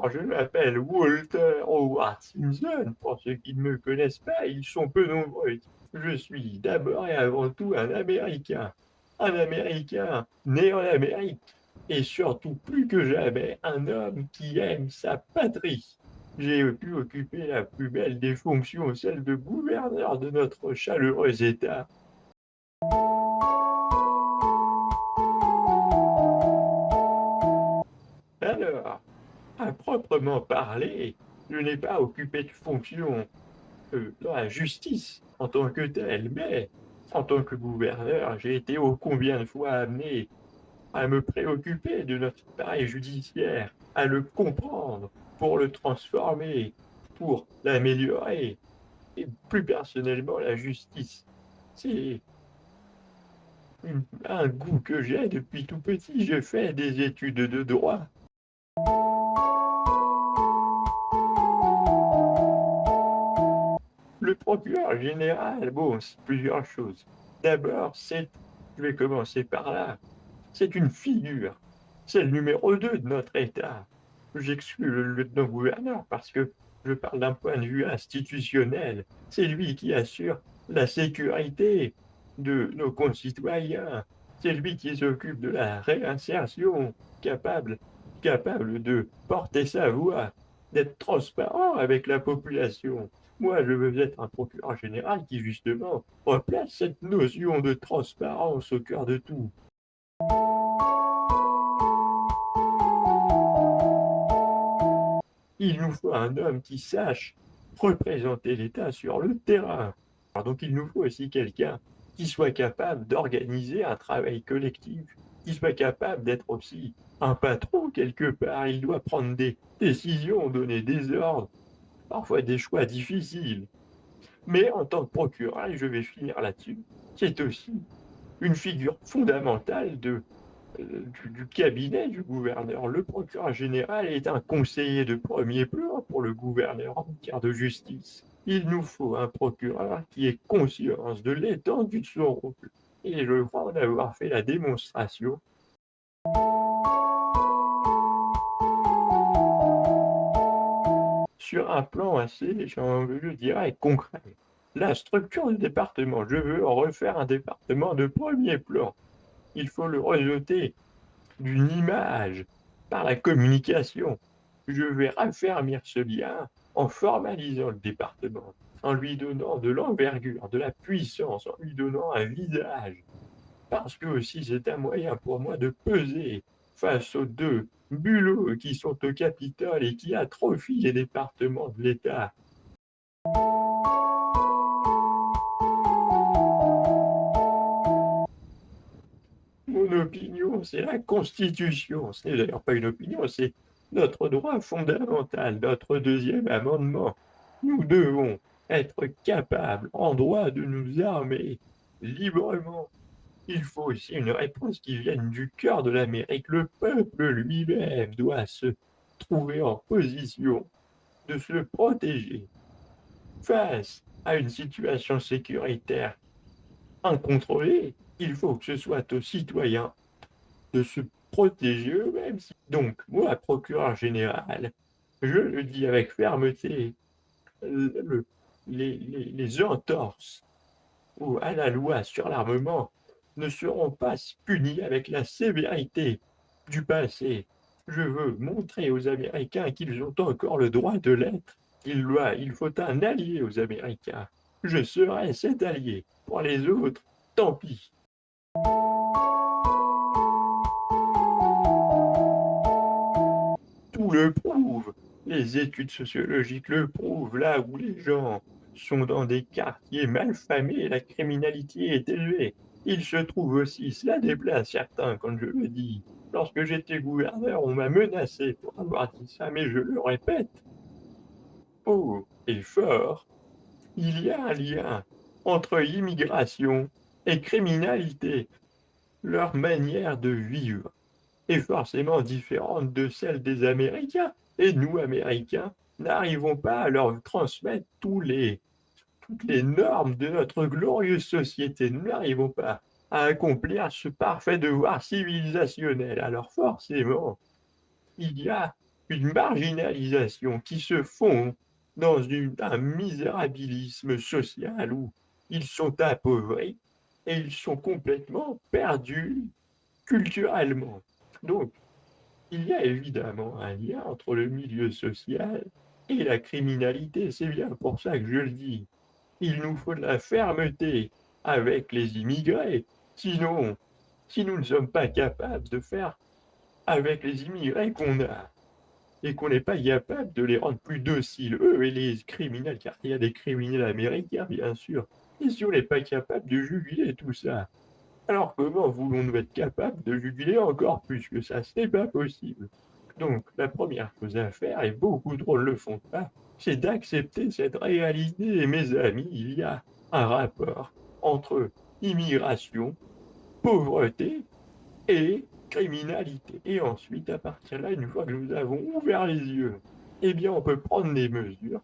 Alors, je m'appelle Walter Howard Simpson. Pour ceux qui ne me connaissent pas, ils sont peu nombreux. Je suis d'abord et avant tout un Américain né en Amérique, et surtout plus que jamais un homme qui aime sa patrie. J'ai pu occuper la plus belle des fonctions, celle de gouverneur de notre chaleureux État. Alors, à proprement parler, je n'ai pas occupé de fonction dans la justice en tant que telle, mais en tant que gouverneur, j'ai été ô combien de fois amené à me préoccuper de notre appareil judiciaire, à le comprendre pour le transformer, pour l'améliorer, et plus personnellement la justice. C'est un goût que j'ai depuis tout petit. J'ai fait des études de droit. Le procureur général, bon, c'est plusieurs choses. D'abord, je vais commencer par là, c'est une figure. C'est le numéro 2 de notre État. J'exclus le lieutenant-gouverneur parce que je parle d'un point de vue institutionnel. C'est lui qui assure la sécurité de nos concitoyens. C'est lui qui s'occupe de la réinsertion, capable de porter sa voix, d'être transparent avec la population. Moi, je veux être un procureur général qui, justement, replace cette notion de transparence au cœur de tout. Il nous faut un homme qui sache représenter l'État sur le terrain. Alors donc il nous faut aussi quelqu'un qui soit capable d'organiser un travail collectif, qui soit capable d'être aussi un patron quelque part. Il doit prendre des décisions, donner des ordres, parfois des choix difficiles. Mais en tant que procureur, et je vais finir là-dessus, c'est aussi une figure fondamentale du cabinet du gouverneur. Le procureur général est un conseiller de premier plan pour le gouverneur en matière de justice. Il nous faut un procureur qui ait conscience de l'étendue de son rôle. Et je crois en avoir fait la démonstration sur un plan assez, je dirais, concret. La structure du département, je veux en refaire un département de premier plan. Il faut le rejeter d'une image par la communication. Je vais raffermir ce lien en formalisant le département, en lui donnant de l'envergure, de la puissance, en lui donnant un visage. Parce que aussi c'est un moyen pour moi de peser face aux deux bulots qui sont au Capitole et qui atrophient les départements de l'État. Mon opinion, c'est la Constitution. Ce n'est d'ailleurs pas une opinion, c'est notre droit fondamental, notre deuxième amendement. Nous devons être capables, en droit, de nous armer librement. Il faut aussi une réponse qui vienne du cœur de l'Amérique. Le peuple lui-même doit se trouver en position de se protéger face à une situation sécuritaire incontrôlée. Il faut que ce soit aux citoyens de se protéger eux-mêmes. Donc, moi, procureur général, je le dis avec fermeté, le- les entorses à la loi sur l'armement ne seront pas punies avec la sévérité du passé. Je veux montrer aux Américains qu'ils ont encore le droit de l'être. Il faut un allié aux Américains. Je serai cet allié. Pour les autres, tant pis. Tout le prouve. Les études sociologiques le prouvent. Là où les gens sont dans des quartiers malfamés, la criminalité est élevée. Il se trouve aussi, cela déplace certains quand je le dis. Lorsque j'étais gouverneur, on m'a menacé pour avoir dit ça, mais je le répète, haut et fort, il y a un lien entre immigration et criminalité. Leur manière de vivre est forcément différente de celle des Américains. Et nous, Américains, n'arrivons pas à leur transmettre toutes les normes de notre glorieuse société. Nous n'arrivons pas à accomplir ce parfait devoir civilisationnel. Alors forcément, il y a une marginalisation qui se fond dans un misérabilisme social où ils sont appauvris et ils sont complètement perdus culturellement. Donc, il y a évidemment un lien entre le milieu social et la criminalité. C'est bien pour ça que je le dis. Il nous faut de la fermeté avec les immigrés. Sinon, si nous ne sommes pas capables de faire avec les immigrés qu'on a, et qu'on n'est pas capable de les rendre plus dociles, eux et les criminels, car il y a des criminels américains, bien sûr, et si on n'est pas capable de juguler tout ça, alors comment voulons-nous être capables de juguler encore plus que ça? C'est pas possible. Donc, la première chose à faire, et beaucoup trop ne le font pas, c'est d'accepter cette réalité. Et mes amis, il y a un rapport entre immigration, pauvreté et criminalité. Et ensuite, à partir de là, une fois que nous avons ouvert les yeux, eh bien, on peut prendre des mesures